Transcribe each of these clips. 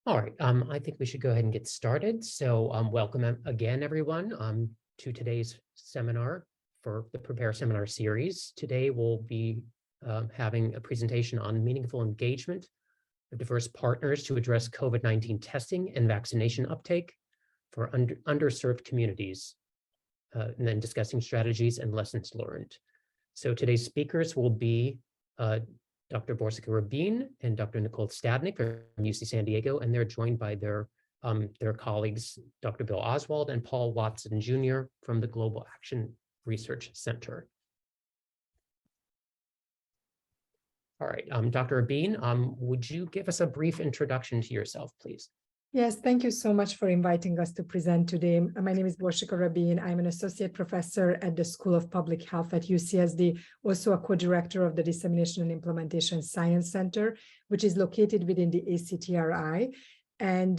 All right, I think we should go ahead and get started. So welcome again, everyone, to today's seminar for the Prepare Seminar Series. Today we'll be having a presentation on meaningful engagement of diverse partners to address COVID-19 testing and vaccination uptake for underserved communities, and then discussing strategies and lessons learned. So today's speakers will be Dr. Rabin and Dr. Nicole Stadnick from UC San Diego, and they're joined by their colleagues, Dr. Bill Oswald and Paul Watson Jr. from the Global Action Research Center. All right, Dr. Rabin, would you give us a brief introduction to yourself, please? Yes, thank you so much for inviting us to present today. My name is Rabin. I'm an associate professor at the School of Public Health at UCSD, also a co-director of the Dissemination and Implementation Science Center, which is located within the ACTRI. And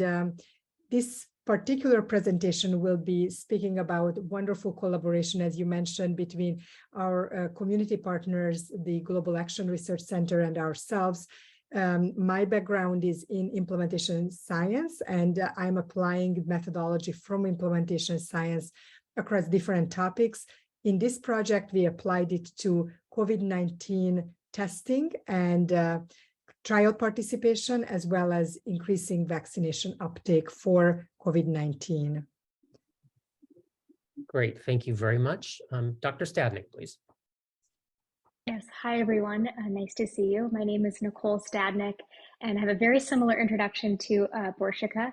this particular presentation will be speaking about wonderful collaboration, as you mentioned, between our community partners, the Global Action Research Center, and ourselves. My background is in implementation science, and I'm applying methodology from implementation science across different topics. In this project, we applied it to COVID-19 testing and trial participation, as well as increasing vaccination uptake for COVID-19. Great, thank you very much. Dr. Stadnick, please. Yes, hi everyone. Nice to see you. My name is Nicole Stadnick, and I have a very similar introduction to Borshika,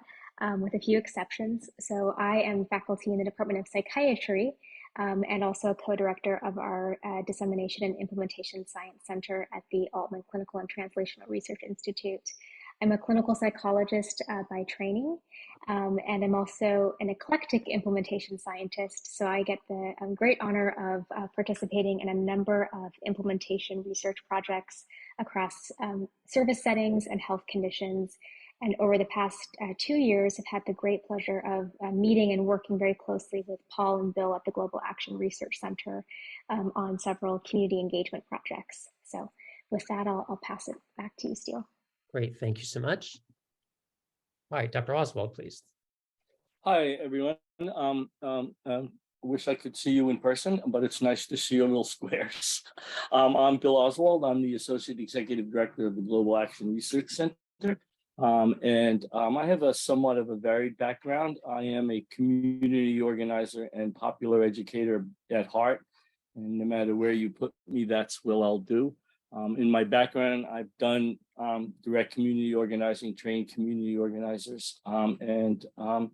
with a few exceptions. So I am faculty in the Department of Psychiatry, and also a co-director of our Dissemination and Implementation Science Center at the Altman Clinical and Translational Research Institute. I'm a clinical psychologist by training, and I'm also an eclectic implementation scientist. So I get the great honor of participating in a number of implementation research projects across service settings and health conditions. And over the past 2 years, I've had the great pleasure of meeting and working very closely with Paul and Bill at the Global Action Research Center on several community engagement projects. So with that, I'll pass it back to you, Steele. Great, thank you so much. All right, Dr. Oswald, please. Hi, everyone. Wish I could see you in person, but it's nice to see your little squares. I'm Bill Oswald. I'm the Associate Executive Director of the Global Action Research Center. I have a somewhat of a varied background. I am a community organizer and popular educator at heart. And no matter where you put me, that's what I'll do. In my background, I've done direct community organizing, trained community organizers, and all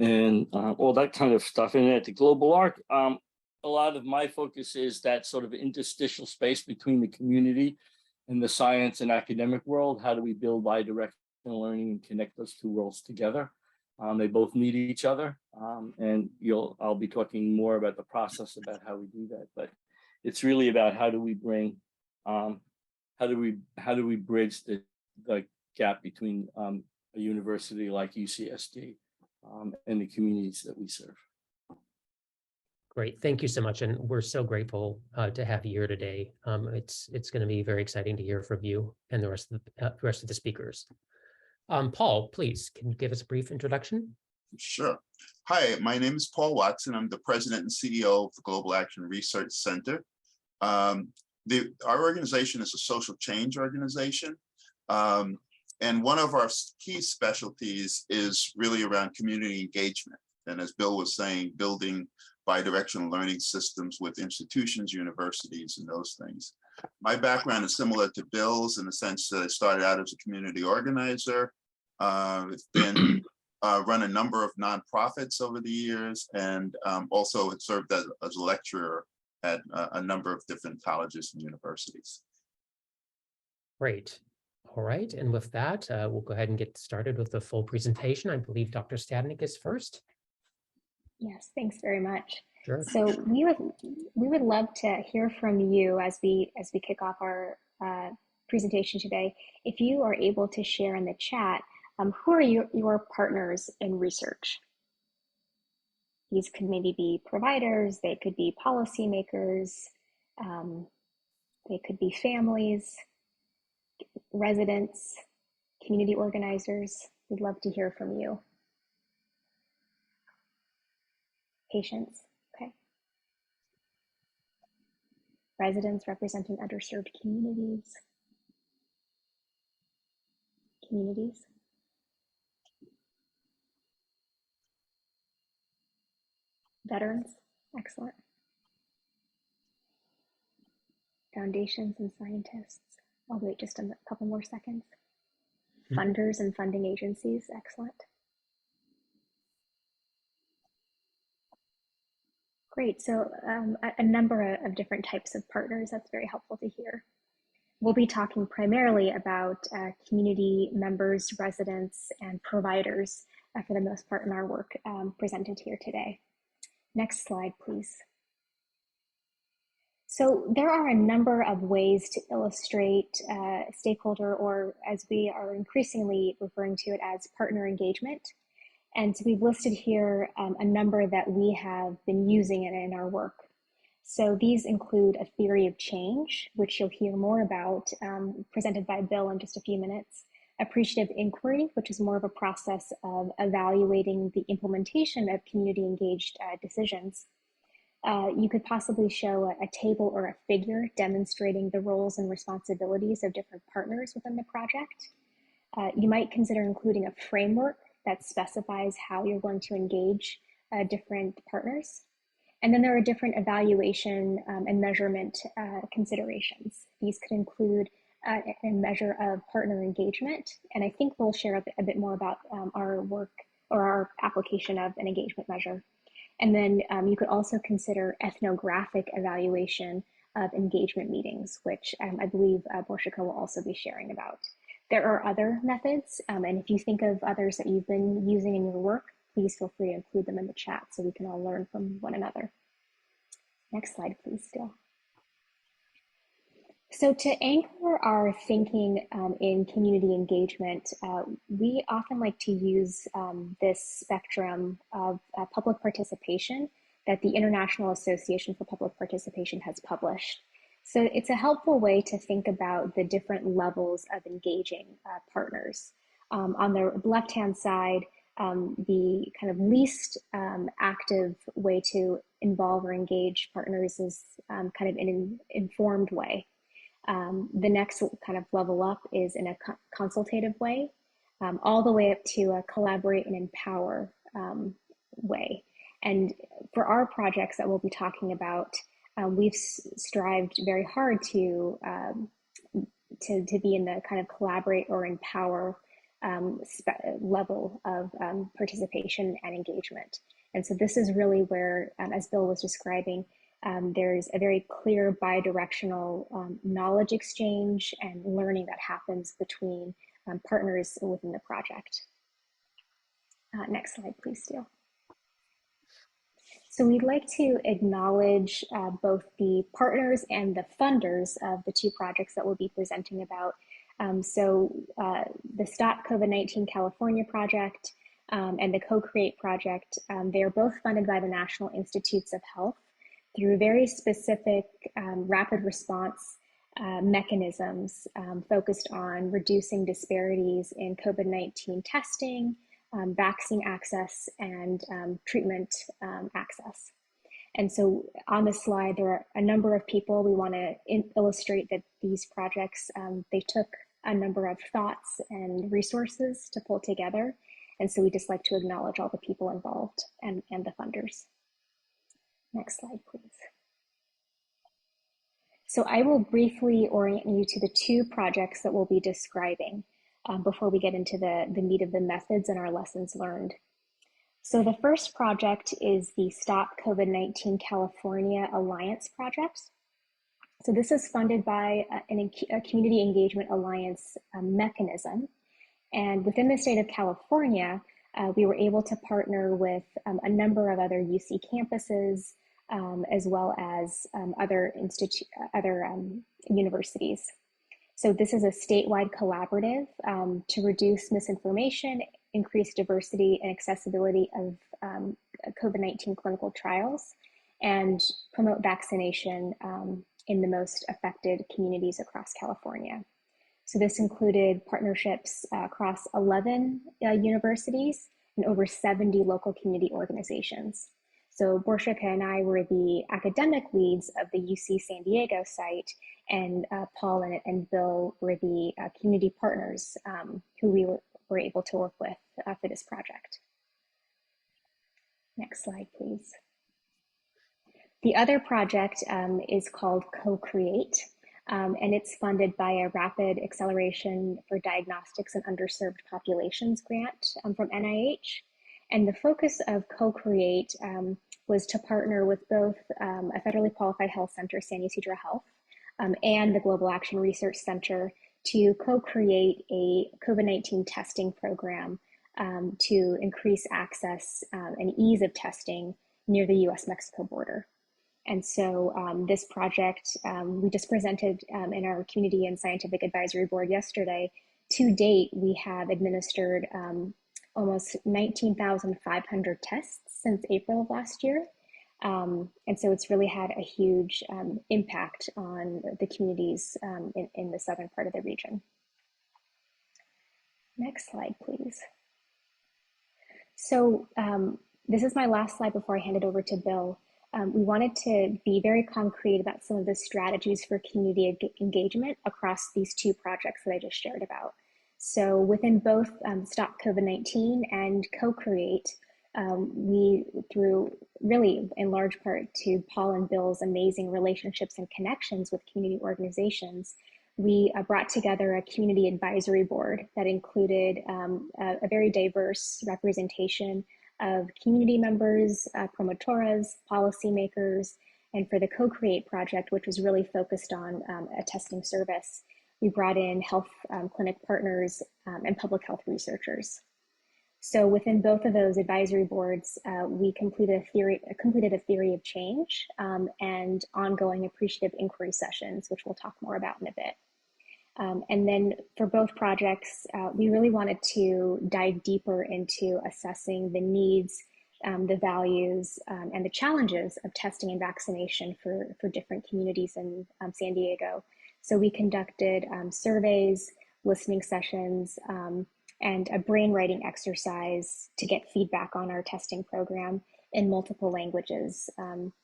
that kind of stuff. And at the Global Arc, a lot of my focus is that sort of interstitial space between the community and the science and academic world. How do we build bidirectional learning and connect those two worlds together? They both need each other, and I'll be talking more about the process about how we do that. But it's really about how do we bring, how do we bridge the gap between a university like UCSD and the communities that we serve. Great, thank you so much, and we're so grateful to have you here today. It's going to be very exciting to hear from you and the rest of the speakers. Paul, please, can you give us a brief introduction? Sure. Hi, my name is Paul Watson. I'm the president and CEO of the Global Action Research Center. Our organization is a social change organization. And one of our key specialties is really around community engagement. And as Bill was saying, building bidirectional learning systems with institutions, universities, and those things. My background is similar to Bill's in the sense that I started out as a community organizer. I've been run a number of nonprofits over the years, and also have served as a lecturer at a number of different colleges and universities. Great. All right, and with that, we'll go ahead and get started with the full presentation. I believe Dr. Stadnick is first. Yes, thanks very much. Sure. So we would love to hear from you as we kick off our presentation today. If you are able to share in the chat, who are your partners in research? These could maybe be providers, they could be policymakers, they could be families, residents, Community organizers, we'd love to hear from you. Patients, okay. Residents representing underserved communities. Veterans, excellent. Foundations and scientists. I'll wait just a couple more seconds. Funders and funding agencies, excellent. Great, so a number of different types of partners, that's very helpful to hear. We'll be talking primarily about community members, residents, and providers for the most part in our work presented here today. Next slide, please. So there are a number of ways to illustrate stakeholder, or as we are increasingly referring to it as partner engagement. And so we've listed here a number that we have been using in our work. So these include a theory of change, which you'll hear more about presented by Bill in just a few minutes. Appreciative inquiry, which is more of a process of evaluating the implementation of community engaged decisions. You could possibly show a table or a figure demonstrating the roles and responsibilities of different partners within the project. You might consider including a framework that specifies how you're going to engage different partners. And then there are different evaluation and measurement considerations. These could include a measure of partner engagement. And I think we'll share a bit more about our work or our application of an engagement measure. And then you could also consider ethnographic evaluation of engagement meetings, which I believe Borshika will also be sharing about. There are other methods, and if you think of others that you've been using in your work, please feel free to include them in the chat so we can all learn from one another. Next slide, please, still. So to anchor our thinking in community engagement, we often like to use this spectrum of public participation that the International Association for Public Participation has published. So it's a helpful way to think about the different levels of engaging partners. On the left-hand side, the kind of least active way to involve or engage partners is kind of in an informed way. The next kind of level up is in a consultative way, all the way up to a collaborate and empower way. And for our projects that we'll be talking about, we've strived very hard to be in the kind of collaborate or empower level of participation and engagement. And so this is really where, as Bill was describing, there's a very clear bidirectional knowledge exchange and learning that happens between partners within the project. Next slide, please, Steele. So we'd like to acknowledge both the partners and the funders of the two projects that we'll be presenting about. The Stop COVID-19 California project and the Co-Create project, they are both funded by the National Institutes of Health through very specific rapid response mechanisms focused on reducing disparities in COVID-19 testing, vaccine access, and treatment access. And so on this slide, there are a number of people. We want to illustrate that these projects, they took a number of thoughts and resources to pull together. And so we just like to acknowledge all the people involved and the funders. Next slide, please. So I will briefly orient you to the two projects that we'll be describing before we get into the meat of the methods and our lessons learned. So the first project is the Stop COVID-19 California Alliance project. So this is funded by a community engagement alliance mechanism. And within the state of California, we were able to partner with a number of other UC campuses, as well as other universities. So this is a statewide collaborative to reduce misinformation, increase diversity and accessibility of COVID-19 clinical trials, and promote vaccination in the most affected communities across California. So this included partnerships across 11 universities and over 70 local community organizations. So Borshika and I were the academic leads of the UC San Diego site, and Paul and Bill were the community partners who we were able to work with for this project. Next slide, please. The other project is called Co-Create, and it's funded by a Rapid Acceleration for Diagnostics and Underserved Populations grant from NIH. And the focus of Co-Create was to partner with both a federally qualified health center, San Ysidro Health, and the Global Action Research Center to co-create a COVID-19 testing program to increase access and ease of testing near the US-Mexico border. And so this project, we just presented in our Community and Scientific Advisory Board yesterday. To date, we have administered almost 19,500 tests since April of last year. And so it's really had a huge impact on the communities in the southern part of the region. Next slide, please. So this is my last slide before I hand it over to Bill. We wanted to be very concrete about some of the strategies for community engagement across these two projects that I just shared about. So within both Stop COVID-19 and Co-Create, we, through really in large part to Paul and Bill's amazing relationships and connections with community organizations, we brought together a community advisory board that included a very diverse representation of community members, promotoras, policymakers, and for the Co-Create project, which was really focused on a testing service, we brought in health clinic partners and public health researchers. So within both of those advisory boards, we completed a theory of change and ongoing appreciative inquiry sessions, which we'll talk more about in a bit. And then for both projects, we really wanted to dive deeper into assessing the needs, the values, and the challenges of testing and vaccination for different communities in San Diego. So we conducted surveys, listening sessions, and a brainwriting exercise to get feedback on our testing program in multiple languages,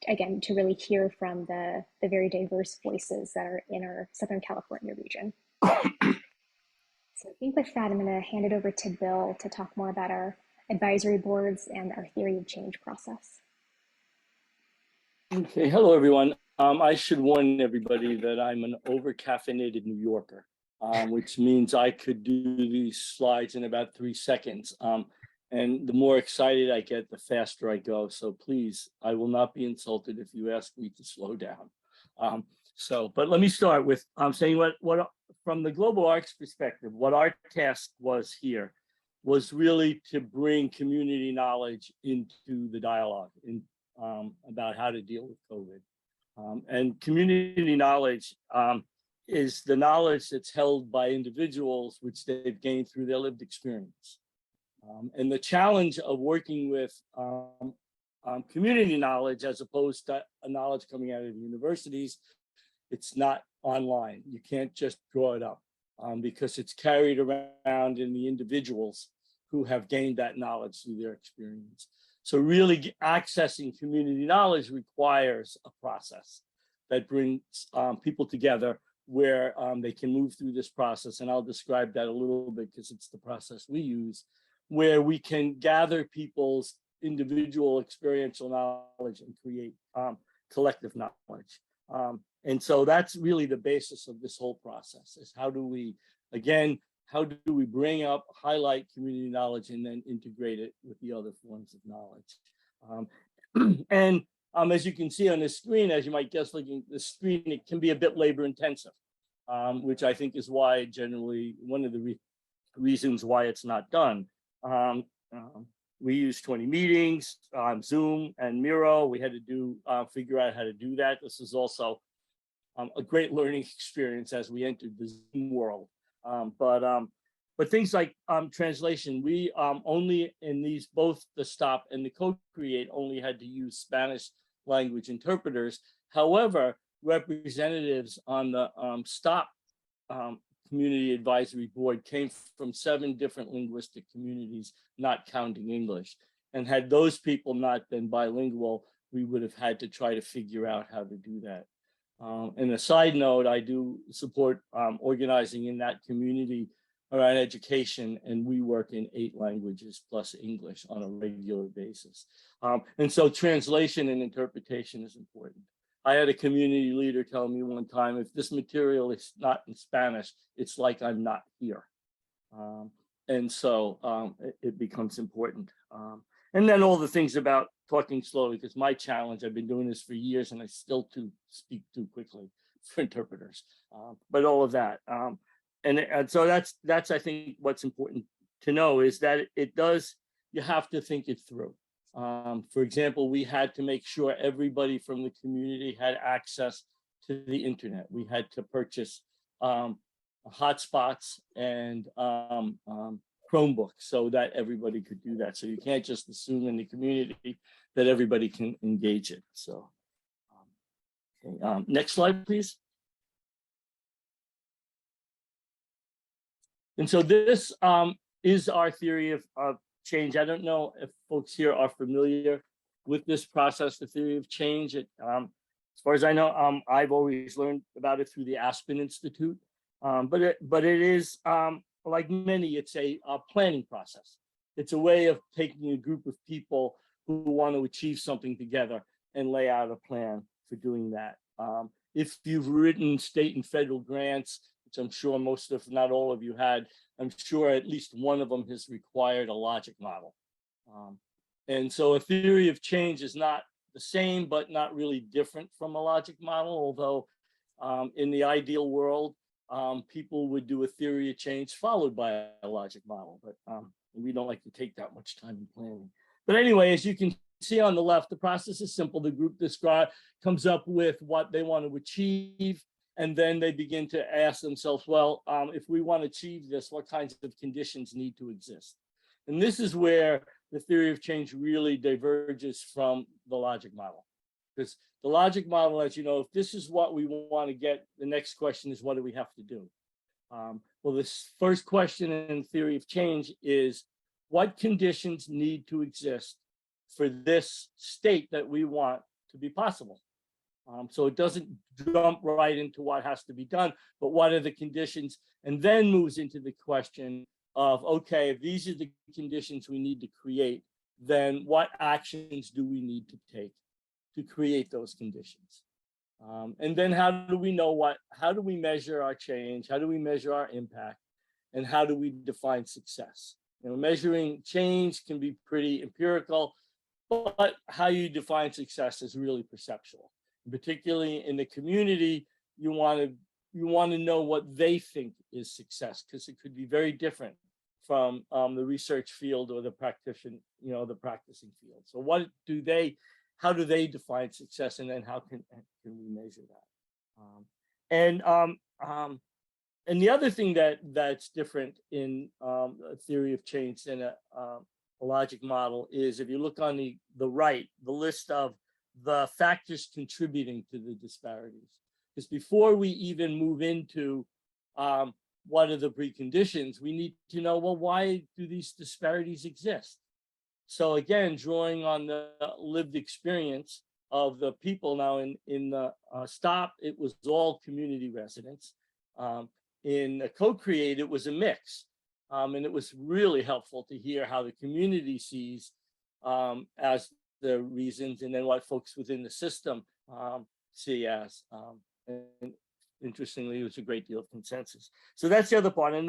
again, to really hear from the very diverse voices that are in our Southern California region. So I think with that, I'm going to hand it over to Bill to talk more about our advisory boards and our theory of change process. Okay, hello everyone. I should warn everybody that I'm an over-caffeinated New Yorker, which means I could do these slides in about 3 seconds. And the more excited I get, the faster I go. So please, I will not be insulted if you ask me to slow down. But let me start with saying what from the global arcs perspective, what our task was here was really to bring community knowledge into the dialogue about how to deal with COVID. And community knowledge is the knowledge that's held by individuals which they've gained through their lived experience. And the challenge of working with community knowledge as opposed to a knowledge coming out of the universities, it's not online. You can't just draw it up because it's carried around in the individuals who have gained that knowledge through their experience. So really accessing community knowledge requires a process that brings people together where they can move through this process. And I'll describe that a little bit because it's the process we use, where we can gather people's individual experiential knowledge and create collective knowledge. And so that's really the basis of this whole process is how do we, again, how do we bring up, highlight community knowledge and then integrate it with the other forms of knowledge. And as you can see on the screen, as you might guess, looking at the screen, it can be a bit labor intensive, which I think is why generally one of the reasons why it's not done. We use 20 meetings on Zoom and Miro. We had to figure out how to do that. This is also a great learning experience as we entered the Zoom world. But things like translation, we only in these, both the Stop and the Co-Create only had to use Spanish language interpreters. However, representatives on the Stop community advisory board came from 7 different linguistic communities, not counting English. And had those people not been bilingual, we would have had to try to figure out how to do that. And a side note, I do support organizing in that community around education, and we work in 8 languages plus English on a regular basis. And so translation and interpretation is important. I had a community leader tell me one time, if this material is not in Spanish, it's like I'm not here. And so it becomes important. And then all the things about talking slowly, because my challenge, I've been doing this for years and I still speak too quickly for interpreters, but all of that. And so that's I think what's important to know is that you have to think it through. For example, we had to make sure everybody from the community had access to the internet. We had to purchase hotspots and Chromebooks so that everybody could do that. So you can't just assume in the community that everybody can engage it. So okay, next slide, please. And so this is our theory of change. I don't know if folks here are familiar with this process, the theory of change. As far as I know, I've always learned about it through the Aspen Institute. But it is, like many, it's a planning process. It's a way of taking a group of people who want to achieve something together and lay out a plan for doing that. If you've written state and federal grants, which I'm sure most, if not all of you had, I'm sure at least one of them has required a logic model. And so a theory of change is not the same, but not really different from a logic model, although in the ideal world, people would do a theory of change followed by a logic model, but we don't like to take that much time in planning. But anyway, as you can see on the left, the process is simple. The group comes up with what they want to achieve, and then they begin to ask themselves, well, if we want to achieve this, what kinds of conditions need to exist? And this is where the theory of change really diverges from the logic model. Because the logic model, as you know, if this is what we want to get, the next question is, what do we have to do? Well, this first question in theory of change is, what conditions need to exist for this state that we want to be possible? So it doesn't jump right into what has to be done, but what are the conditions? And then moves into the question of, okay, if these are the conditions we need to create, then what actions do we need to take to create those conditions? And then how do we measure our change? How do we measure our impact? And how do we define success? You know, measuring change can be pretty empirical, but how you define success is really perceptual. Particularly in the community, you want to know what they think is success, because it could be very different from the research field or the practicing field. So how do they define success, and then how can we measure that? And the other thing that's different in a theory of change than a logic model is, if you look on the right, the list of the factors contributing to the disparities. Because before we even move into what are the preconditions, we need to know, well, why do these disparities exist? So again, drawing on the lived experience of the people. Now in the STOP, it was all community residents. In co-create, it was a mix. And it was really helpful to hear how the community sees as the reasons, and then what folks within the system see as. And interestingly, it was a great deal of consensus. So that's the other part. And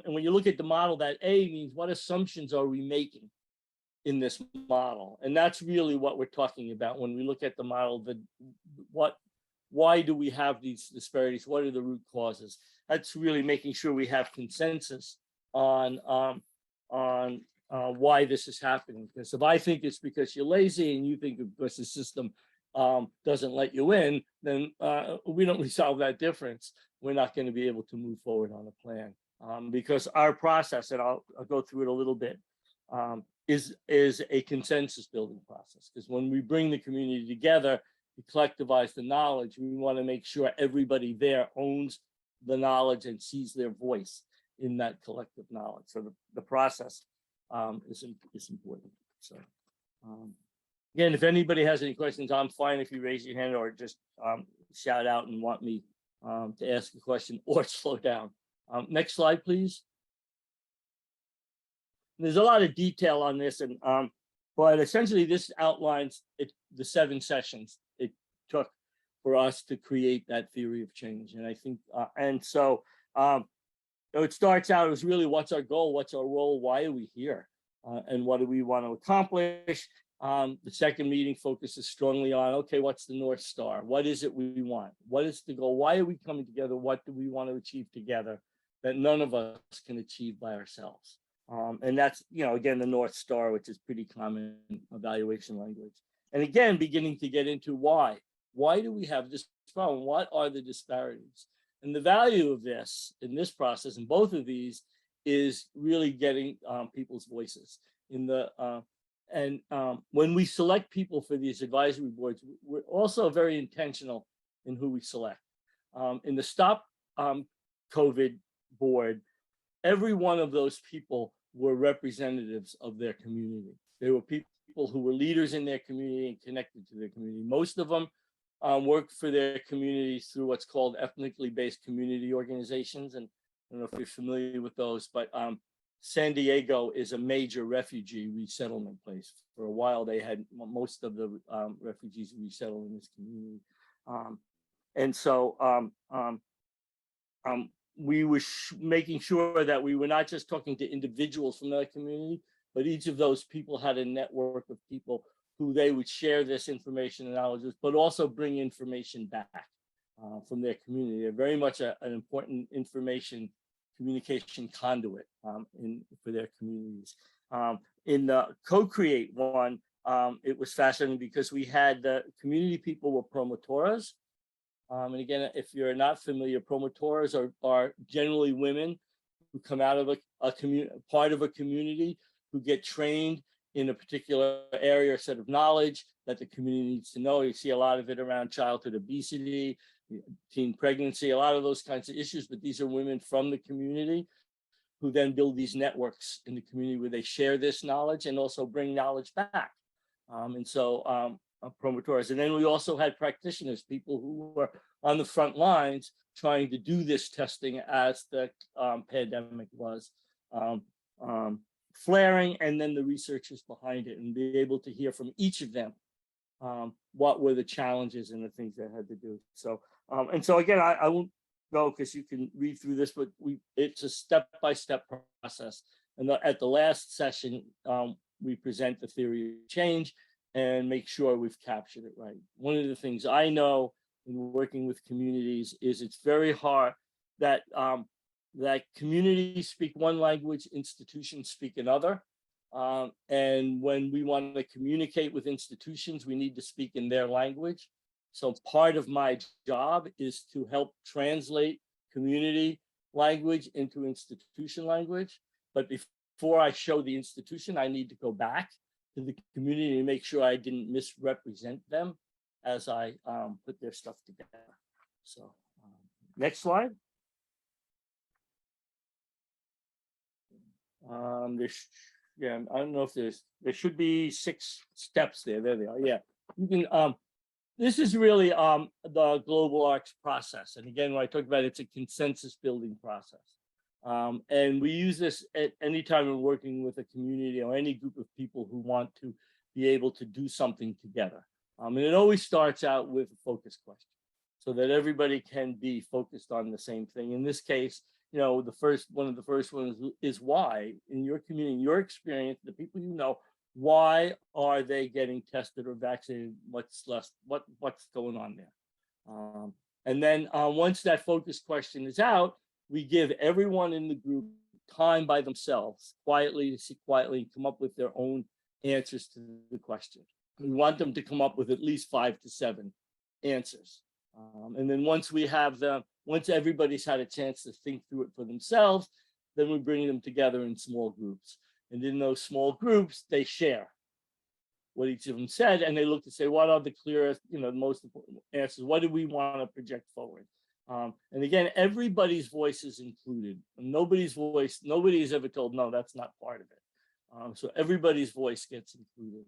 when you look at the model, that A means what assumptions are we making in this model? And that's really what we're talking about when we look at the model. Why do we have these disparities? What are the root causes? That's really making sure we have consensus on why this is happening. Because if I think it's because you're lazy and you think because the system doesn't let you in, then we don't resolve that difference. We're not going to be able to move forward on a plan. Because our process, and I'll go through it a little bit, is a consensus building process. Because when we bring the community together, we collectivize the knowledge. We want to make sure everybody there owns the knowledge and sees their voice in that collective knowledge. So the process is important. So again, if anybody has any questions, I'm fine if you raise your hand or just shout out and want me to ask a question or slow down. Next slide, please. There's a lot of detail on this, and but essentially this outlines the 7 sessions it took for us to create that theory of change. And I think, it starts out as really what's our goal, what's our role, why are we here, and what do we want to accomplish. The second meeting focuses strongly on, okay, what's the North Star? What is it we want? What is the goal? Why are we coming together? What do we want to achieve together that none of us can achieve by ourselves? And that's, again, the North Star, which is pretty common evaluation language. And again, beginning to get into why. Why do we have this problem? What are the disparities? And the value of this, in this process, in both of these, is really getting people's voices. When we select people for these advisory boards, we're also very intentional in who we select. In the Stop COVID board, every one of those people were representatives of their community. They were people who were leaders in their community and connected to their community. Most of them worked for their communities through what's called ethnically based community organizations. And I don't know if you're familiar with those, but San Diego is a major refugee resettlement place. For a while, they had most of the refugees resettled in this community. We were making sure that we were not just talking to individuals from that community, but each of those people had a network of people who they would share this information and knowledge with, but also bring information back from their community. They're very much an important information communication conduit for their communities. In the co-create one, it was fascinating because we had the community people were promotoras. And again, if you're not familiar, promotoras are generally women who come out of part of a community who get trained in a particular area or set of knowledge that the community needs to know. You see a lot of it around childhood obesity, teen pregnancy, a lot of those kinds of issues, but these are women from the community who then build these networks in the community where they share this knowledge and also bring knowledge back. Promotoras. And then we also had practitioners, people who were on the front lines trying to do this testing as the pandemic was flaring, and then the researchers behind it, and be able to hear from each of them what were the challenges and the things that had to do. So again, I won't go because you can read through this, but it's a step-by-step process. And at the last session, we present the theory of change and make sure we've captured it right. One of the things I know in working with communities is it's very hard that that communities speak one language, institutions speak another. And when we want to communicate with institutions, we need to speak in their language. So part of my job is to help translate community language into institution language. But before I show the institution, I need to go back to the community and make sure I didn't misrepresent them as I put their stuff together. So next slide. I don't know if there should be 6 steps there. There they are. Yeah, you can. This is really the global arcs process. And again, when I talk about it, it's a consensus building process. And we use this at any time we're working with a community or any group of people who want to be able to do something together. And it always starts out with a focus question so that everybody can be focused on the same thing. In this case, one of the first ones is why in your community, in your experience, the people you know, why are they getting tested or vaccinated? What's going on there? And then once that focus question is out, we give everyone in the group time by themselves, quietly, to sit quietly and come up with their own answers to the question. We want them to come up with at least 5 to 7 answers. And then once everybody's had a chance to think through it for themselves, then we bring them together in small groups. And in those small groups, they share what each of them said, and they look to say, what are the clearest, the most important answers? What do we want to project forward? And again, everybody's voice is included. Nobody's voice, nobody is ever told, no, that's not part of it. So everybody's voice gets included.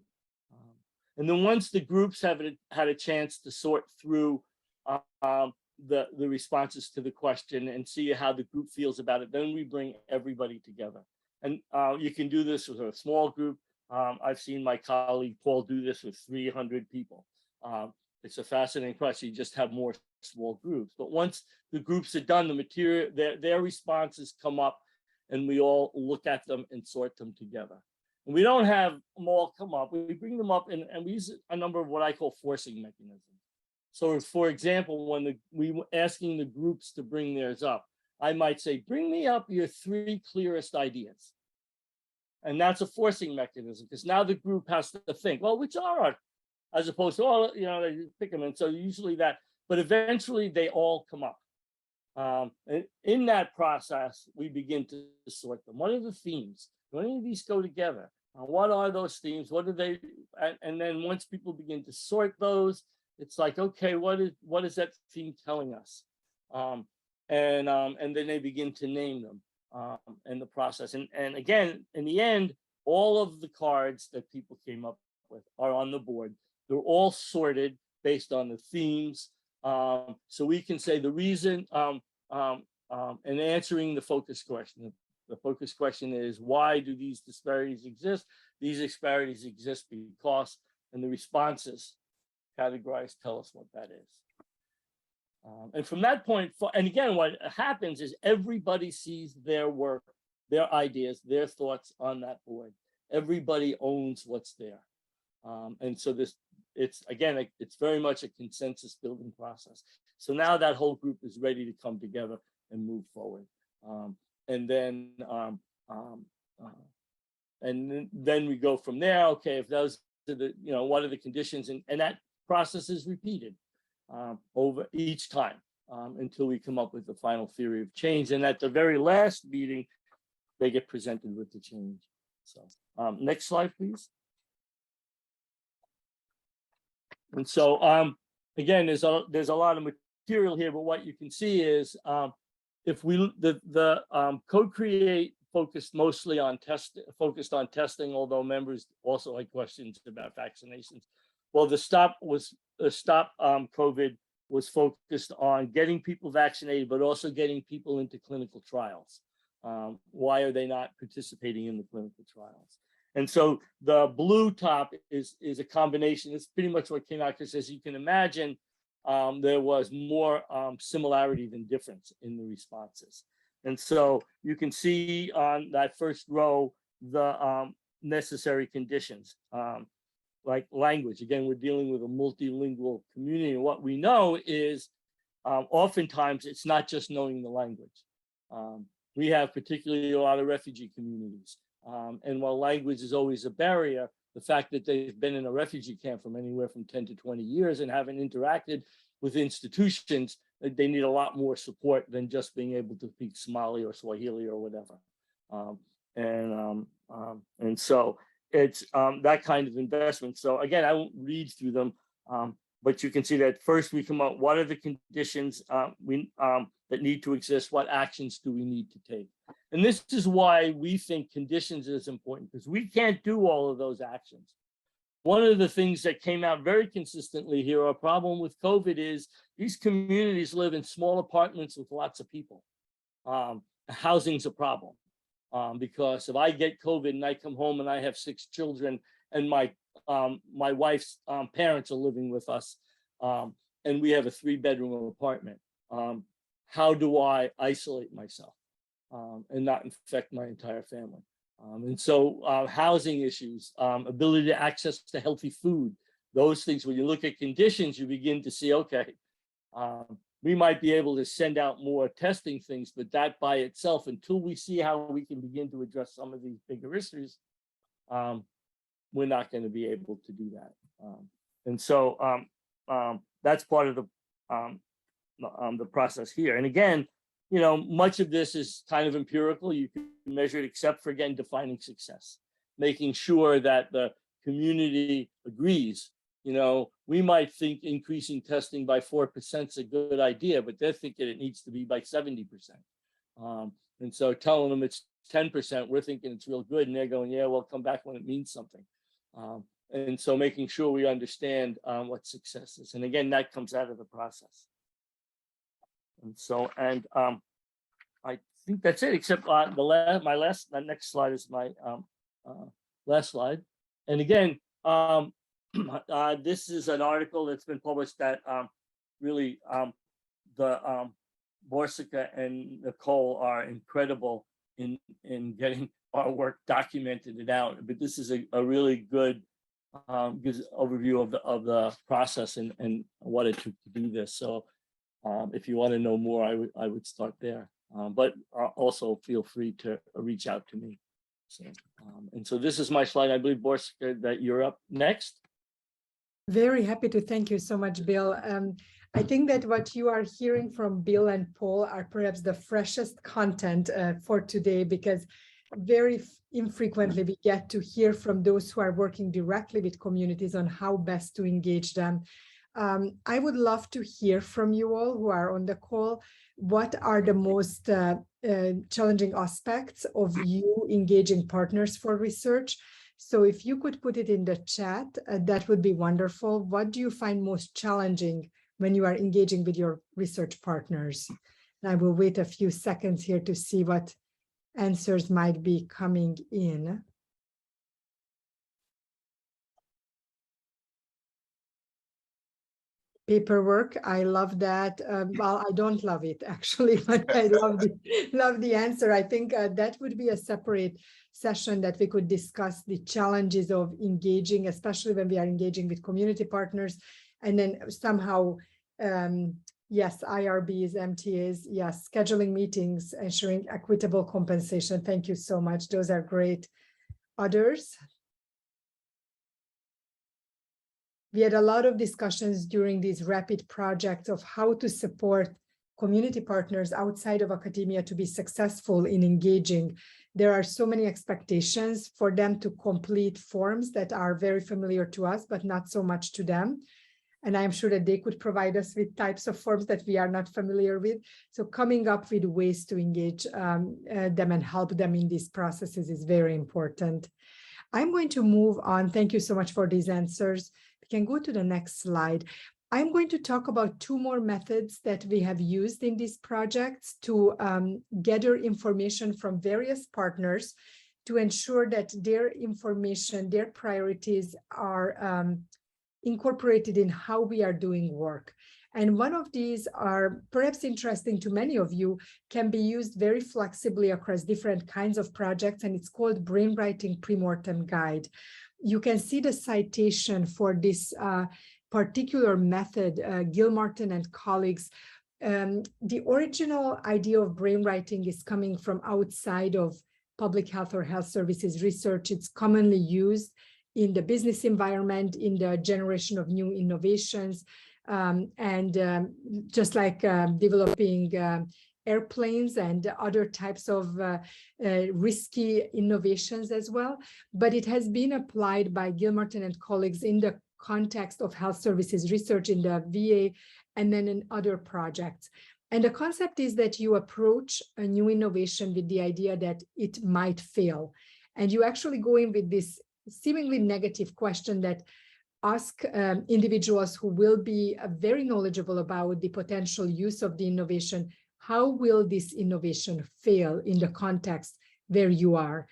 And then once the groups have had a chance to sort through the responses to the question and see how the group feels about it, then we bring everybody together. And you can do this with a small group. I've seen my colleague Paul do this with 300 people. It's a fascinating process. You just have more small groups. But once the groups are done, the material, their responses come up, and we all look at them and sort them together. And we don't have them all come up. We bring them up, and we use a number of what I call forcing mechanisms. So, for example, when we were asking the groups to bring theirs up, I might say, bring me up your 3 clearest ideas. And that's a forcing mechanism, because now the group has to think, well, which are, as opposed to, oh, you know, they pick them. And so usually that, but eventually they all come up. And in that process, we begin to sort them. What are the themes? Do any of these go together? What are those themes? What are they? And then once people begin to sort those, it's like, okay, what is that theme telling us? And then they begin to name them in the process. And again, in the end, all of the cards that people came up with are on the board. They're all sorted based on the themes. So we can say the reason and answering the focus question. The focus question is, why do these disparities exist? These disparities exist because, and the responses categorized tell us what that is. And from that point, and again, what happens is everybody sees their work, their ideas, their thoughts on that board. Everybody owns what's there. And so it's very much a consensus building process. So now that whole group is ready to come together and move forward. And then we go from there. Okay, if those are the, you know, what are the conditions, and that process is repeated over each time until we come up with the final theory of change. And at the very last meeting, they get presented with the change. So next slide, please. And so again, there's a lot of material here, but what you can see is if we the co-create focused mostly on testing, although members also had questions about vaccinations. Well, the stop COVID was focused on getting people vaccinated, but also getting people into clinical trials. Why are they not participating in the clinical trials? And so the blue top is a combination. It's pretty much what came out, because as you can imagine, there was more similarity than difference in the responses. And so you can see on that first row the necessary conditions, like language. Again, we're dealing with a multilingual community. And what we know is oftentimes it's not just knowing the language. We have particularly a lot of refugee communities. And while language is always a barrier, the fact that they've been in a refugee camp from anywhere from 10 to 20 years and haven't interacted with institutions, they need a lot more support than just being able to speak Somali or Swahili or whatever. And so it's that kind of investment. So again, I won't read through them, but you can see that first we come up, what are the conditions that need to exist? What actions do we need to take? And this is why we think conditions is important, because we can't do all of those actions. One of the things that came out very consistently here, a problem with COVID, is these communities live in small apartments with lots of people. Housing's a problem, because if I get COVID and I come home and I have 6 children and my wife's parents are living with us, and we have a 3-bedroom apartment, how do I isolate myself and not infect my entire family? And so housing issues, ability to access to healthy food, those things, when you look at conditions, you begin to see, okay, we might be able to send out more testing things, but that by itself, until we see how we can begin to address some of these bigger issues, we're not going to be able to do that. And so that's part of the process here. And again, you know, much of this is kind of empirical. You can measure it, except for, again, defining success, making sure that the community agrees we might think increasing testing by 4% is a good idea, but they're thinking it needs to be by 70%. And so telling them it's 10%, we're thinking it's real good, and they're going, yeah, well, come back when it means something. And so making sure we understand what success is. And again, that comes out of the process. And so, I think that's it, except the next slide is my last slide. And again, this is an article that's been published that really the Borsika and Nicole are incredible in getting our work documented and out. But this is a really good gives overview of the process and what it took to do this. So if you want to know more, I would start there. But also feel free to reach out to me. So, and so this is my slide. I believe, Borsika, that you're up next. Very happy to. Thank you so much, Bill. I think that what you are hearing from Bill and Paul are perhaps the freshest content for today, because very infrequently we get to hear from those who are working directly with communities on how best to engage them. I would love to hear from you all who are on the call. What are the most challenging aspects of you engaging partners for research? So if you could put it in the chat, that would be wonderful. What do you find most challenging when you are engaging with your research partners? And I will wait a few seconds here to see what answers might be coming in. Paperwork, I love that. Well, I don't love it actually, but I love the answer. I think that would be a separate session that we could discuss the challenges of engaging, especially when we are engaging with community partners. And then somehow, yes, IRBs, MTAs, yes, scheduling meetings, ensuring equitable compensation. Thank you so much. Those are great. Others? We had a lot of discussions during these rapid projects of how to support community partners outside of academia to be successful in engaging. There are so many expectations for them to complete forms that are very familiar to us, but not so much to them. And I'm sure that they could provide us with types of forms that we are not familiar with. So coming up with ways to engage them and help them in these processes is very important. I'm going to move on. Thank you so much for these answers. We can go to the next slide. I'm going to talk about two more methods that we have used in these projects to gather information from various partners to ensure that their information, their priorities are incorporated in how we are doing work. And one of these are perhaps interesting to many of you, can be used very flexibly across different kinds of projects, and it's called Brainwriting Premortem Guide. You can see the citation for this particular method, Gilmartin and colleagues. The original idea of brainwriting is coming from outside of public health or health services research. It's commonly used in the business environment, in the generation of new innovations, and just like developing airplanes and other types of risky innovations as well. But it has been applied by Gilmartin and colleagues in the context of health services research in the VA and then in other projects. And the concept is that you approach a new innovation with the idea that it might fail. And you actually go in with this seemingly negative question that ask individuals who will be very knowledgeable about the potential use of the innovation, how will this innovation fail in the context where you are?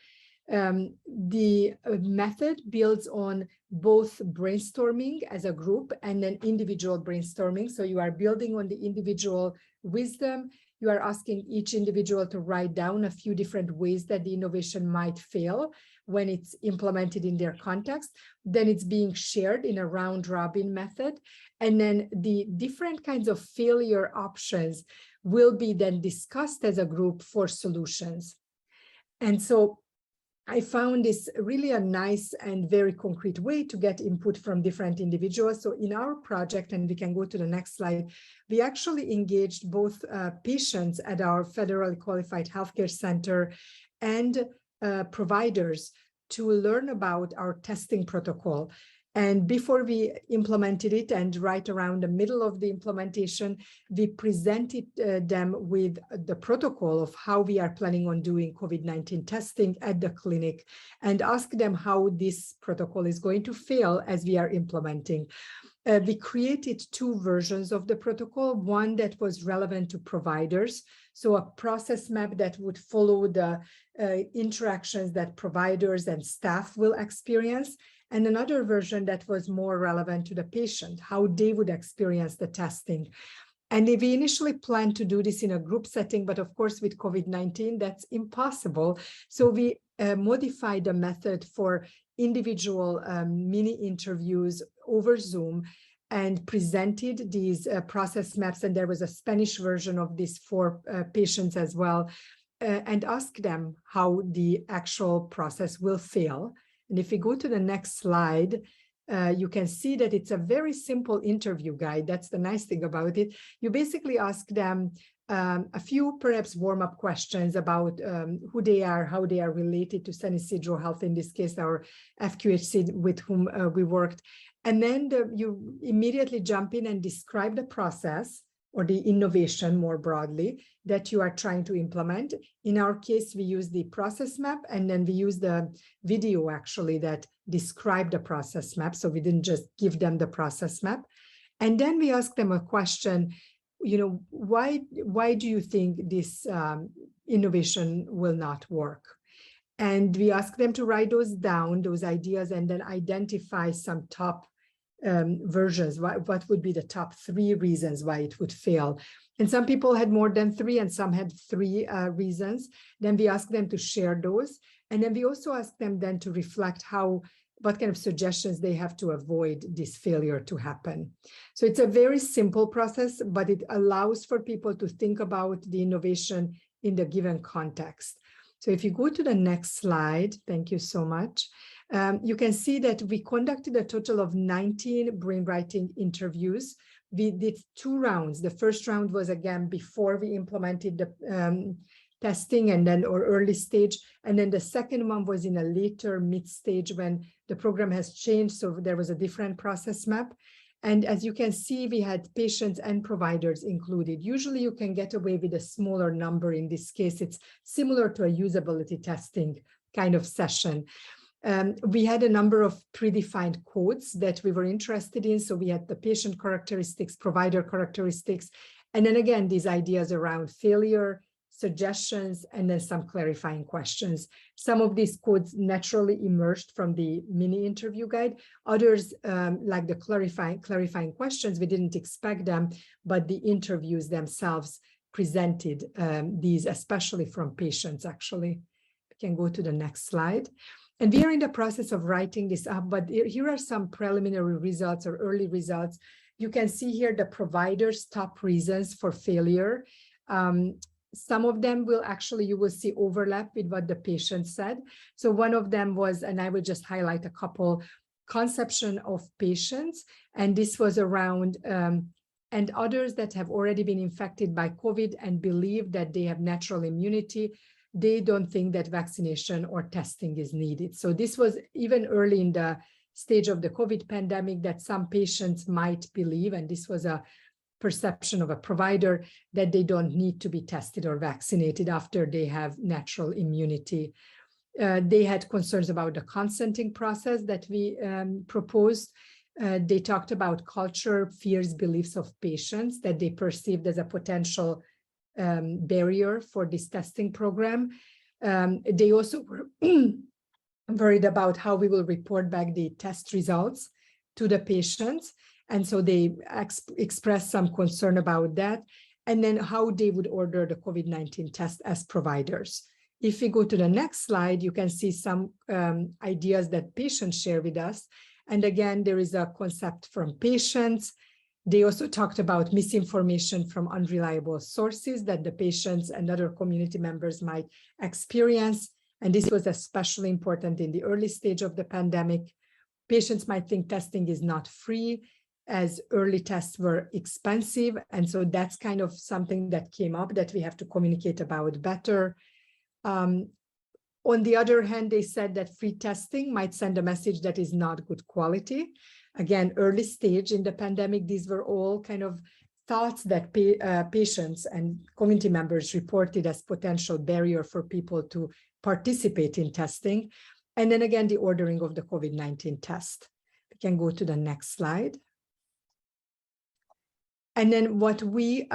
The method builds on both brainstorming as a group and then individual brainstorming. So you are building on the individual wisdom. You are asking each individual to write down a few different ways that the innovation might fail when it's implemented in their context. Then it's being shared in a round robin method. And then the different kinds of failure options will be then discussed as a group for solutions. And so I found this really a nice and very concrete way to get input from different individuals. So in our project, and we can go to the next slide, we actually engaged both patients at our federally qualified healthcare center and providers to learn about our testing protocol. And before we implemented it, and right around the middle of the implementation, we presented them with the protocol of how we are planning on doing COVID-19 testing at the clinic, and asked them how this protocol is going to fail as we are implementing. We created two versions of the protocol, one that was relevant to providers, so a process map that would follow the interactions that providers and staff will experience, and another version that was more relevant to the patient, how they would experience the testing. And we initially planned to do this in a group setting, but of course with COVID-19, that's impossible. So we modified the method for individual mini interviews over Zoom and presented these process maps. And there was a Spanish version of this for patients as well, and asked them how the actual process will fail. And if we go to the next slide, you can see that it's a very simple interview guide. That's the nice thing about it. You basically ask them a few perhaps warm-up questions about who they are, how they are related to San Isidro Health, in this case, our FQHC with whom we worked. And then you immediately jump in and describe the process or the innovation more broadly that you are trying to implement. In our case, we use the process map, and then we use the video actually that described the process map. So we didn't just give them the process map. And then we ask them a question, you know, why do you think this innovation will not work? And we ask them to write those down, those ideas, and then identify some top versions. What would be the top 3 reasons why it would fail? And some people had more than 3, and some had 3 reasons. Then we ask them to share those. And then we also ask them then to reflect what kind of suggestions they have to avoid this failure to happen. So it's a very simple process, but it allows for people to think about the innovation in the given context. So if you go to the next slide, thank you so much. You can see that we conducted a total of 19 brainwriting interviews. We did 2 rounds. The first round was again before we implemented the testing and then or early stage. And then the second one was in a later mid stage when the program has changed. So there was a different process map. And as you can see, we had patients and providers included. Usually you can get away with a smaller number. In this case, it's similar to a usability testing kind of session. We had a number of predefined codes that we were interested in. So we had the patient characteristics, provider characteristics, and then again, these ideas around failure, suggestions, and then some clarifying questions. Some of these codes naturally emerged from the mini interview guide. Others, like the clarifying questions, we didn't expect them, but the interviews themselves presented these, especially from patients, actually. We can go to the next slide. And we are in the process of writing this up, but here are some preliminary results or early results. You can see here the providers' top reasons for failure. Some of them will actually, you will see overlap with what the patient said. So one of them was, and I will just highlight a couple, conception of patients. And this was around, and others that have already been infected by COVID and believe that they have natural immunity, they don't think that vaccination or testing is needed. So this was even early in the stage of the COVID pandemic that some patients might believe, and this was a perception of a provider, that they don't need to be tested or vaccinated after they have natural immunity. They had concerns about the consenting process that we proposed. They talked about culture, fears, beliefs of patients that they perceived as a potential barrier for this testing program. They also were worried about how we will report back the test results to the patients. And so they expressed some concern about that. And then how they would order the COVID-19 test as providers. If we go to the next slide, you can see some ideas that patients share with us. And again, there is a concept from patients. They also talked about misinformation from unreliable sources that the patients and other community members might experience. And this was especially important in the early stage of the pandemic. Patients might think testing is not free, as early tests were expensive. And so that's kind of something that came up that we have to communicate about better. On the other hand, they said that free testing might send a message that is not good quality. Again, early stage in the pandemic, these were all kind of thoughts that patients and community members reported as potential barrier for people to participate in testing. And then again, the ordering of the COVID-19 test. We can go to the next slide. And then what we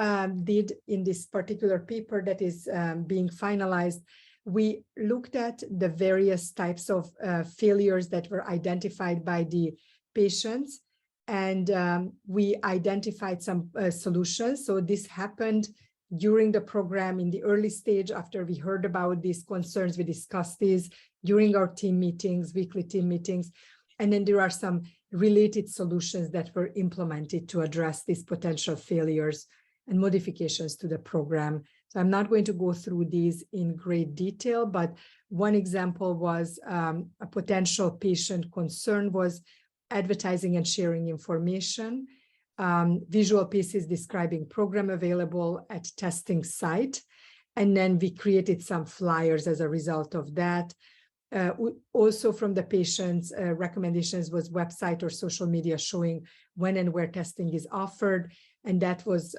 did in this particular paper that is being finalized, we looked at the various types of failures that were identified by the patients, and we identified some solutions. So this happened during the program in the early stage. After we heard about these concerns, we discussed these during our team meetings, weekly team meetings. And then there are some related solutions that were implemented to address these potential failures and modifications to the program. So I'm not going to go through these in great detail, but one example was a potential patient concern was advertising and sharing information, visual pieces describing program available at testing site. And then we created some flyers as a result of that. Also from the patient's recommendations was website or social media showing when and where testing is offered. And that was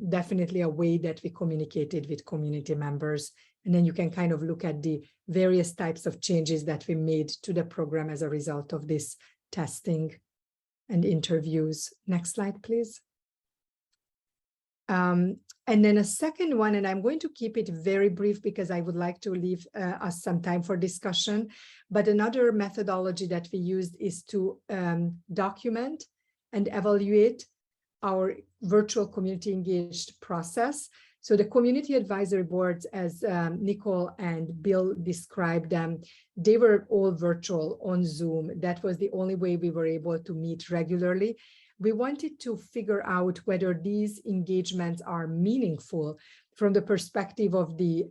definitely a way that we communicated with community members. And then you can kind of look at the various types of changes that we made to the program as a result of this testing and interviews. Next slide, please. And then a second one, and I'm going to keep it very brief because I would like to leave us some time for discussion, but another methodology that we used is to document and evaluate our virtual community engaged process. So the community advisory boards, as Nicole and Bill described them, they were all virtual on Zoom. That was the only way we were able to meet regularly. We wanted to figure out whether these engagements are meaningful from the perspective of the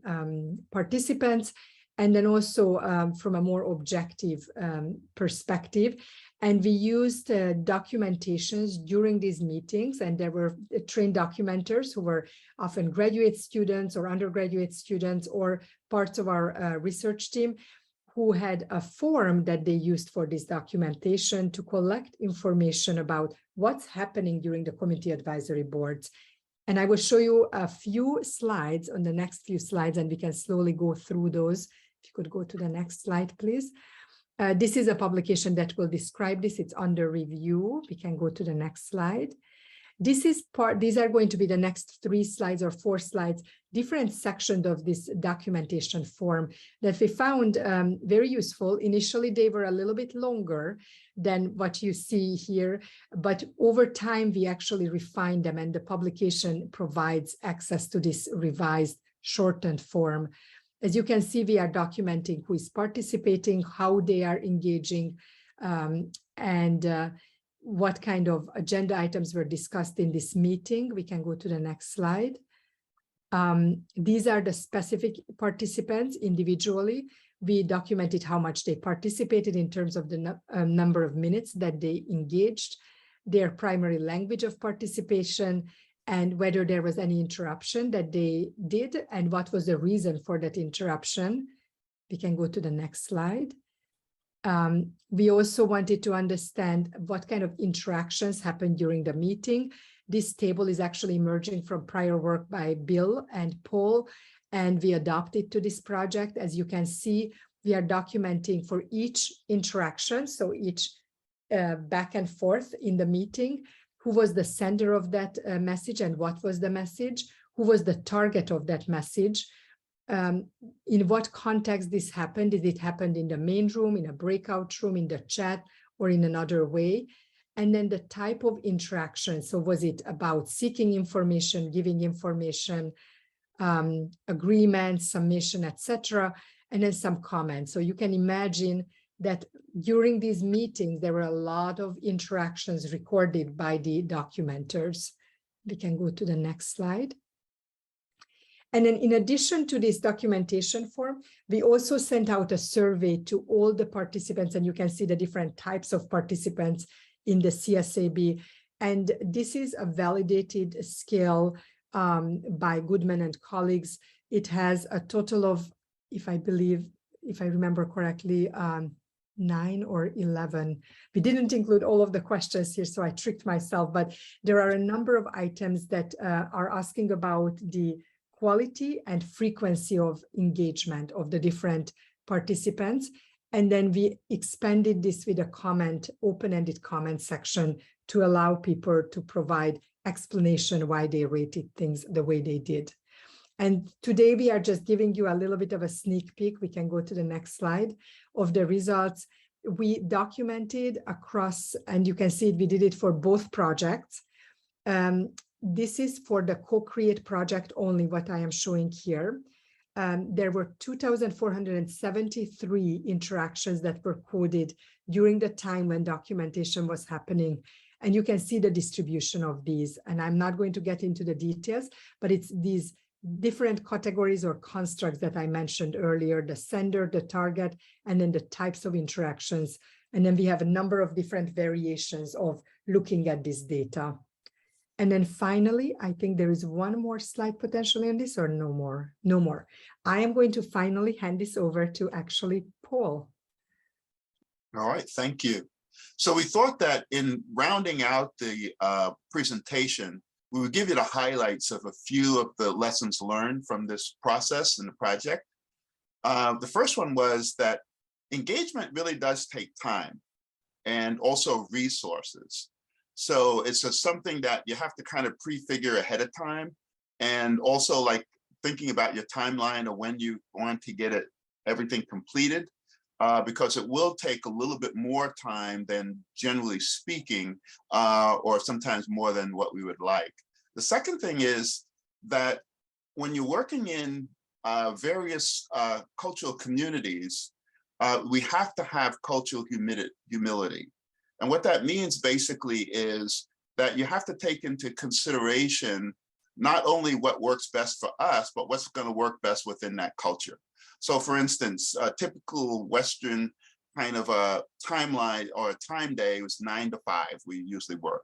participants, and then also from a more objective perspective. And we used documentations during these meetings, and there were trained documenters who were often graduate students or undergraduate students or parts of our research team who had a form that they used for this documentation to collect information about what's happening during the community advisory boards. And I will show you a few slides on the next few slides, and we can slowly go through those. If you could go to the next slide, please. This is a publication that will describe this. It's under review. We can go to the next slide. These are going to be the next 3 slides or 4 slides, different sections of this documentation form that we found very useful. Initially, they were a little bit longer than what you see here, but over time, we actually refined them, and the publication provides access to this revised shortened form. As you can see, we are documenting who is participating, how they are engaging, and what kind of agenda items were discussed in this meeting. We can go to the next slide. These are the specific participants individually. We documented how much they participated in terms of the number of minutes that they engaged, their primary language of participation, and whether there was any interruption that they did, and what was the reason for that interruption. We can go to the next slide. We also wanted to understand what kind of interactions happened during the meeting. This table is actually emerging from prior work by Bill and Paul, and we adopted to this project. As you can see, we are documenting for each interaction, so each back and forth in the meeting, who was the sender of that message and what was the message, who was the target of that message, in what context this happened. Did it happen in the main room, in a breakout room, in the chat, or in another way? And then the type of interaction. So was it about seeking information, giving information, agreement, submission, etc., and then some comments. So you can imagine that during these meetings, there were a lot of interactions recorded by the documenters. We can go to the next slide. And then in addition to this documentation form, we also sent out a survey to all the participants, and you can see the different types of participants in the CSAB. And this is a validated scale by Goodman and colleagues. It has a total of, if I believe, if I remember correctly, 9 or 11. We didn't include all of the questions here, so I tricked myself, but there are a number of items that are asking about the quality and frequency of engagement of the different participants. And then we expanded this with a comment, open-ended comment section to allow people to provide explanation why they rated things the way they did. And today we are just giving you a little bit of a sneak peek. We can go to the next slide of the results. We documented across, and you can see it, we did it for both projects. This is for the co-create project only, what I am showing here. There were 2,473 interactions that were coded during the time when documentation was happening. And you can see the distribution of these. And I'm not going to get into the details, but it's these different categories or constructs that I mentioned earlier, the sender, the target, and then the types of interactions. And then we have a number of different variations of looking at this data. And then finally, I think there is one more slide potentially on this, or no more? No more. I am going to finally hand this over to actually Paul. All right, thank you. So we thought that in rounding out the presentation, we would give you the highlights of a few of the lessons learned from this process and the project. The first one was that engagement really does take time and also resources. So it's something that you have to kind of prefigure ahead of time, and also like thinking about your timeline of when you want to get everything completed, because it will take a little bit more time than generally speaking, or sometimes more than what we would like. The second thing is that when you're working in various cultural communities, we have to have cultural humility. And what that means basically is that you have to take into consideration not only what works best for us, but what's going to work best within that culture. So for instance, a typical Western kind of a timeline or a time day was 9 to 5, we usually work.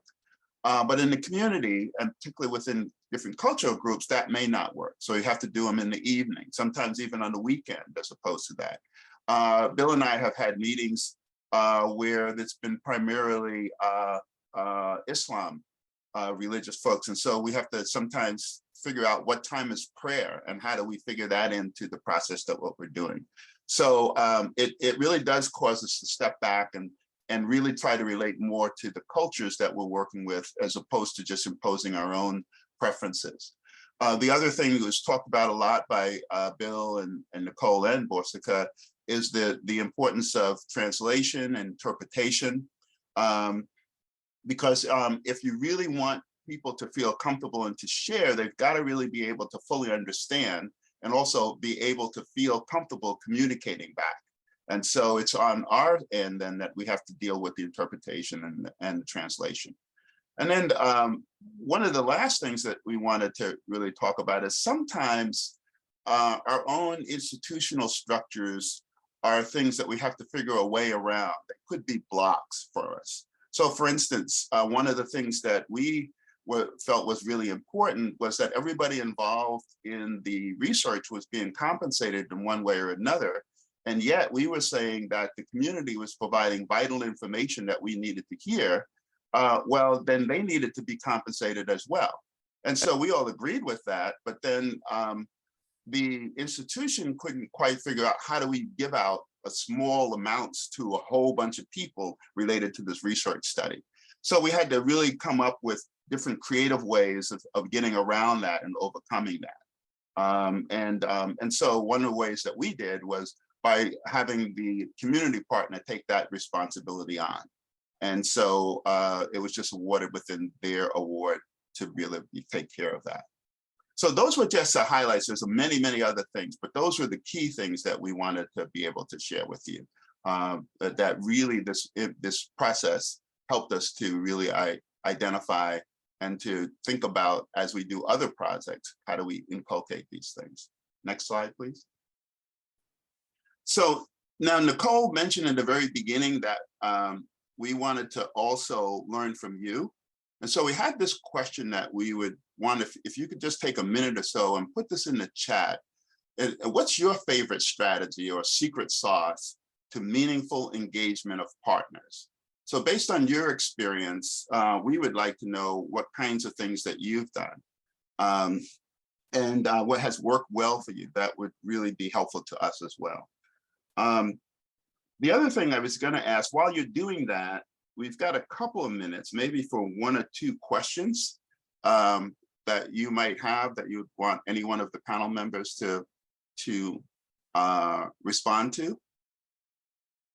But in the community, and particularly within different cultural groups, that may not work. So you have to do them in the evening, sometimes even on the weekend, as opposed to that. Bill and I have had meetings where it's been primarily Islam religious folks. And so we have to sometimes figure out what time is prayer and how do we figure that into the process of what we're doing. So it really does cause us to step back and really try to relate more to the cultures that we're working with, as opposed to just imposing our own preferences. The other thing that was talked about a lot by Bill and Nicole and Borsika is the importance of translation and interpretation. Because if you really want people to feel comfortable and to share, they've got to really be able to fully understand and also be able to feel comfortable communicating back. And so it's on our end then that we have to deal with the interpretation and the translation. And then one of the last things that we wanted to really talk about is sometimes our own institutional structures are things that we have to figure a way around. They could be blocks for us. So for instance, one of the things that we felt was really important was that everybody involved in the research was being compensated in one way or another. And yet we were saying that the community was providing vital information that we needed to hear. Well, then they needed to be compensated as well. And so we all agreed with that, but then the institution couldn't quite figure out how do we give out a small amounts to a whole bunch of people related to this research study. So we had to really come up with different creative ways of getting around that and overcoming that. And so one of the ways that we did was by having the community partner take that responsibility on. And so it was just awarded within their award to really take care of that. So those were just the highlights. There's many, many other things, but those were the key things that we wanted to be able to share with you. That really this process helped us to really identify and to think about, as we do other projects, how do we inculcate these things? Next slide, please. So now Nicole mentioned in the very beginning that we wanted to also learn from you. And so we had this question that we would want, if you could just take a minute or so and put this in the chat. And what's your favorite strategy or secret sauce to meaningful engagement of partners? So based on your experience, we would like to know what kinds of things that you've done and what has worked well for you. That would really be helpful to us as well. The other thing I was going to ask, while you're doing that, we've got a couple of minutes, maybe for one or two questions that you might have that you'd want any one of the panel members to respond to,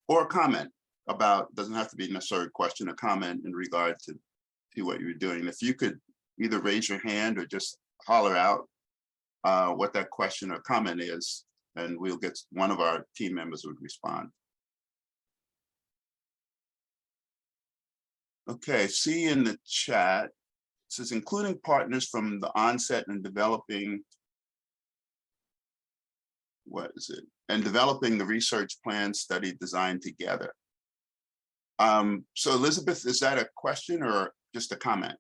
or comment about, doesn't have to be necessarily a question, a comment in regard to what you're doing. If you could either raise your hand or just holler out what that question or comment is, and we'll get one of our team members would respond. Okay, see in the chat, it says including partners from the onset and developing, what is it? And developing the research plan study design together. So Elizabeth, is that a question or just a comment?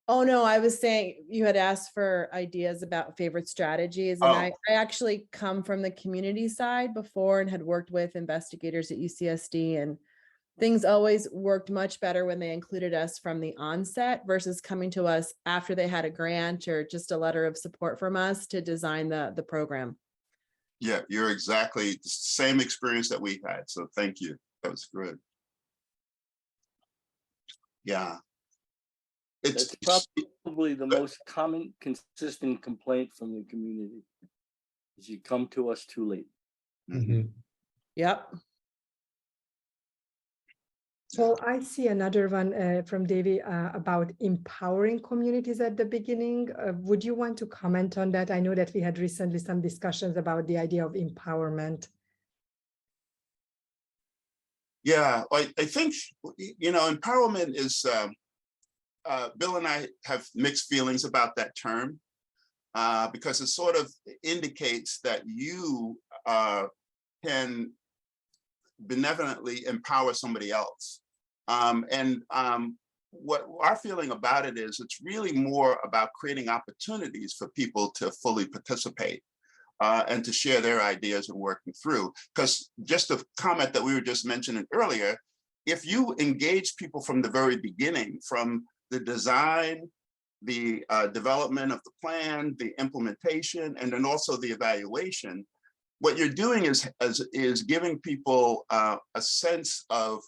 Oh, no, I was saying you had asked for ideas about favorite strategies. And I actually come from the community side before and had worked with investigators at UCSD, and things always worked much better when they included us from the onset versus coming to us after they had a grant or just a letter of support from us to design the program. Yeah, you're exactly the same experience that we had. So thank you. That was good. Yeah. That's probably the most common, consistent complaint from the community is you come to us too late. Mm-hmm. Yep. So I see another one from Davey about empowering communities at the beginning. Would you want to comment on that? I know that we had recently some discussions about the idea of empowerment. Yeah, I think, you know, empowerment is, Bill and I have mixed feelings about that term because it sort of indicates that you can benevolently empower somebody else. What our feeling about it is, it's really more about creating opportunities for people to fully participate and to share their ideas and working through. Because just a comment that we were just mentioning earlier, if you engage people from the very beginning, from the design, the development of the plan, the implementation, and then also the evaluation, what you're doing is giving people a sense of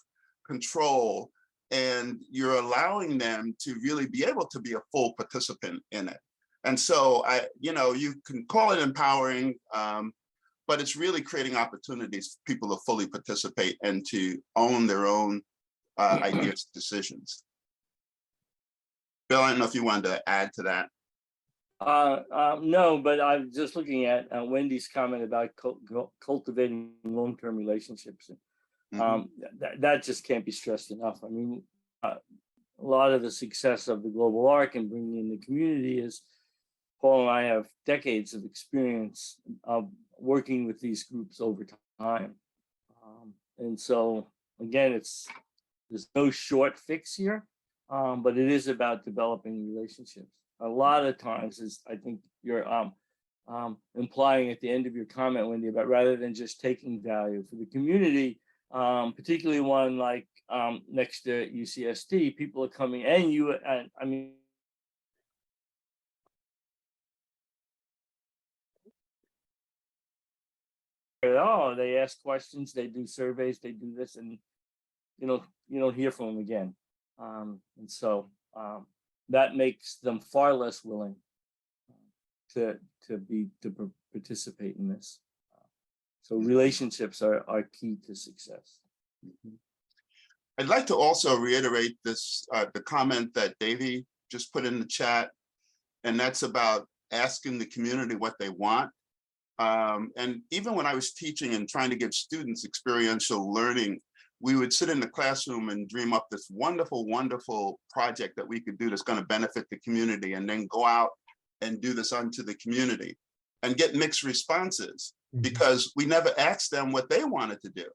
control, and you're allowing them to really be able to be a full participant in it. And so you know, you can call it empowering, but it's really creating opportunities for people to fully participate and to own their own ideas, decisions. Bill, I don't know if you wanted to add to that. No, but I'm just looking at Wendy's comment about cultivating long-term relationships. That just can't be stressed enough. I mean, a lot of the success of the Global Arc and bringing in the community is Paul and I have decades of experience of working with these groups over time. And so, again, there's no short fix here, but it is about developing relationships. A lot of times, is I think you're implying at the end of your comment, Wendy, about rather than just taking value for the community, particularly one like next to UCSD, people are coming, and I mean, oh, they ask questions, they do surveys, they do this, and you don't hear from them again, and so that makes them far less willing to participate in this. So relationships are key to success. I'd like to also reiterate this, the comment that Davey just put in the chat, and that's about asking the community what they want. And even when I was teaching and trying to give students experiential learning, we would sit in the classroom and dream up this wonderful, wonderful project that we could do that's going to benefit the community, and then go out and do this unto the community and get mixed responses because we never asked them what they wanted to do.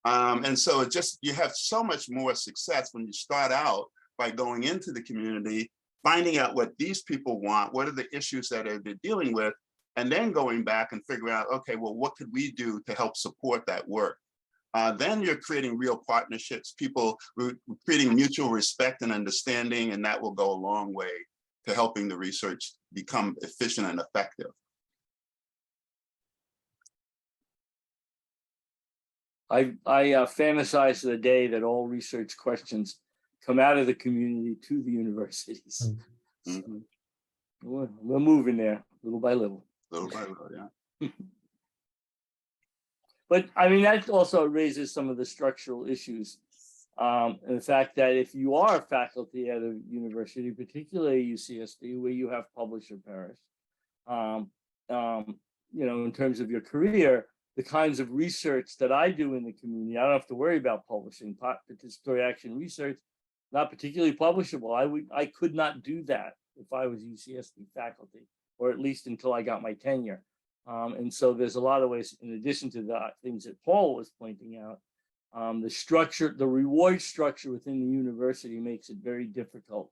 And so it just, you have so much more success when you start out by going into the community, finding out what these people want, what are the issues that they're dealing with, and then going back and figuring out, okay, well, what could we do to help support that work? Then you're creating real partnerships, creating mutual respect and understanding, and that will go a long way to helping the research become efficient and effective. I fantasize the day that all research questions come out of the community to the universities. Mm-hmm. We're moving there little by little. Little by little, yeah. But I mean, that also raises some of the structural issues. And the fact that if you are faculty at a university, particularly UCSD, where you have publisher parish, you know, in terms of your career, the kinds of research that I do in the community, I don't have to worry about publishing. Participatory action research, not particularly publishable. I could not do that if I was UCSD faculty, or at least until I got my tenure. And so there's a lot of ways, in addition to the things that Paul was pointing out, the structure, the reward structure within the university makes it very difficult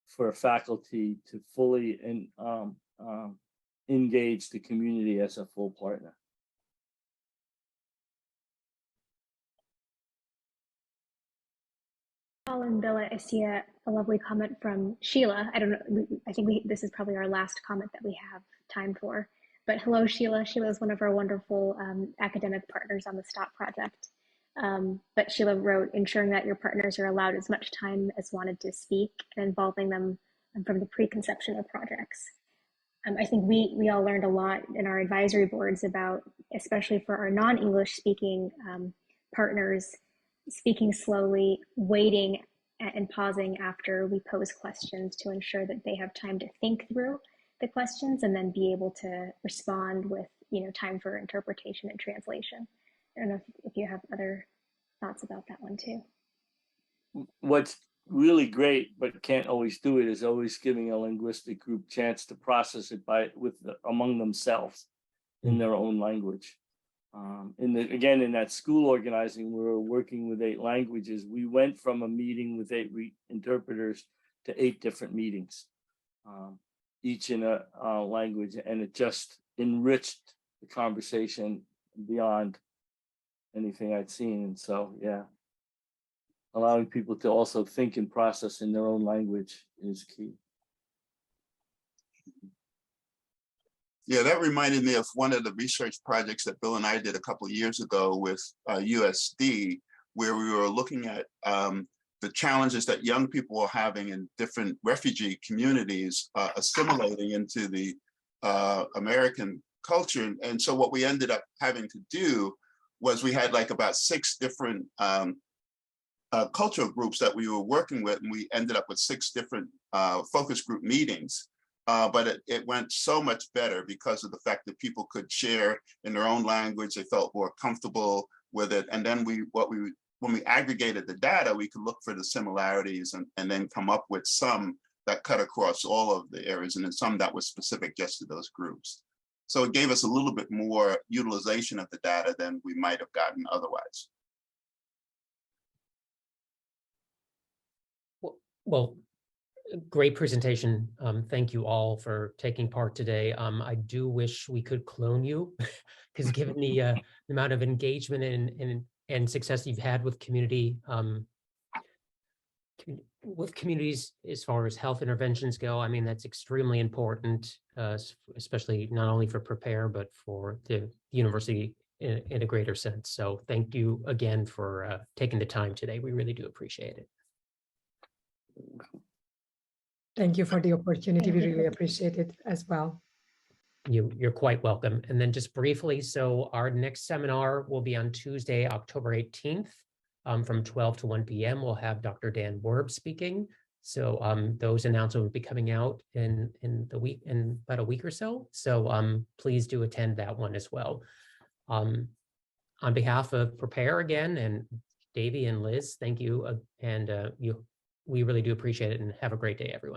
for a faculty to fully engage the community as a full partner. Paul and Bill, I see a lovely comment from Sheila. I don't know, I think this is probably our last comment that we have time for. But hello, Sheila. Sheila is one of our wonderful academic partners on the STOP project. But Sheila wrote, ensuring that your partners are allowed as much time as wanted to speak and involving them from the preconception of projects. I think we all learned a lot in our advisory boards about, especially for our non-English speaking partners, speaking slowly, waiting and pausing after we pose questions to ensure that they have time to think through the questions and then be able to respond with, you know, time for interpretation and translation. I don't know if you have other thoughts about that one too. What's really great, but can't always do it, is always giving a linguistic group chance to process it among themselves in their own language. Again, in that school organizing, we were working with 8 languages. We went from a meeting with 8 interpreters to 8 different meetings, each in a language, and it just enriched the conversation beyond anything I'd seen. And so, yeah, allowing people to also think and process in their own language is key. Yeah, that reminded me of one of the research projects that Bill and I did a couple of years ago with USD, where we were looking at the challenges that young people are having in different refugee communities assimilating into the American culture. And so what we ended up having to do was we had like about 6 different cultural groups that we were working with, and we ended up with 6 different focus group meetings. But it went so much better because of the fact that people could share in their own language. They felt more comfortable with it. And then when we aggregated the data, we could look for the similarities and then come up with some that cut across all of the areas, and then some that was specific just to those groups. So it gave us a little bit more utilization of the data than we might have gotten otherwise. Well, great presentation. Thank you all for taking part today. I do wish we could clone you, because given the amount of engagement and success you've had with communities as far as health interventions go. I mean, that's extremely important, especially not only for Prepare, but for the university in a greater sense. So thank you again for taking the time today. We really do appreciate it. Thank you for the opportunity. We really appreciate it as well. You're quite welcome. And then just briefly, so our next seminar will be on Tuesday, October 18th, from 12 to 1 p.m. We'll have Dr. Dan Werb speaking. So those announcements will be coming out in about a week or so. So please do attend that one as well. On behalf of Prepare again, and Davey and Liz, thank you. We really do appreciate it, and have a great day, everyone.